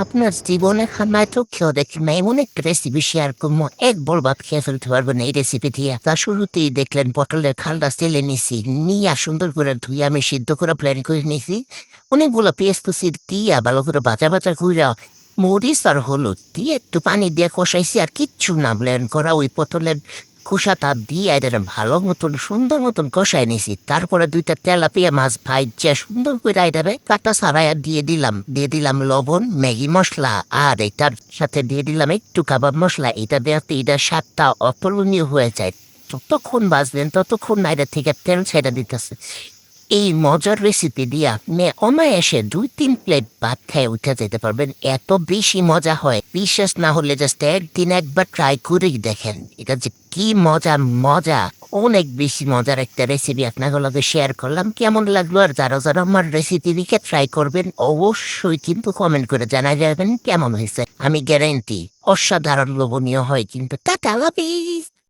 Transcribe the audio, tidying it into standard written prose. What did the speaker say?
আপনার জীবনে খানায় তো খেয়েও দেখি না, এমন একটা রেসিপি শেয়ার করবো, এক বল ভাত খেয়ে ফেলতে পারবেন এই রেসিপি দিয়ে। তার শুরুতেই দেখলেন পটলের খালটা তেলে নিছি, নিয়ে সুন্দর করে ধুয়ে আমি সিদ্ধ করে প্ল্যান করে নিছি। অনেকগুলো পেঁয়াজ কুচি দিয়া ভালো করে ভাজা ভাজা কইরা মরিচ আর হলুদ দিয়ে একটু পানি দিয়ে কষাইছি, আর কিচ্ছু না, ব্লেন্ড করা ওই পটলের খোসাটা দিয়ে এদের ভালো মতন সুন্দর মতন কষাই নিছি। তারপরে দুইটা তেলাপিয়া মাছ ভাইজা সুন্দর করে এটারে কাটা ছাড়াই দিয়ে দিলাম লবণ, ম্যাগি মশলা, আর এটার সাথে দিয়ে দিলাম একটু কাবাব মশলা। এটা দেওয়াতে এটার স্বাদটা অতুলনীয় হয়ে যায়। যতক্ষণ বাজবেন ততক্ষণ না এটা থেকে তেল ছেড়ে দিতেছে। এই মজার রেসিপি দিয়ে আপনি অনায়াসে 2-3 প্লেট ভাত খেয়ে উঠে যেতে পারবেন, এত বেশি মজা হয়। বিশ্বাস না হলে জাস্ট একদিন একবার ট্রাই করেই দেখেন, এটা যে কি মজা মজা। অনেক বেশি মজার একটা রেসিপি আপনাদের লগে শেয়ার করলাম। কেমন লাগলো? আর যারা যারা আমার রেসিপি দেখে ট্রাই করবেন অবশ্যই কিন্তু কমেন্ট করে জানাই যাবেন কেমন হয়েছে। আমি গ্যারান্টি অসাধারণ লোভনীয় হয়। কিন্তু টাটা, লাভ ইউ।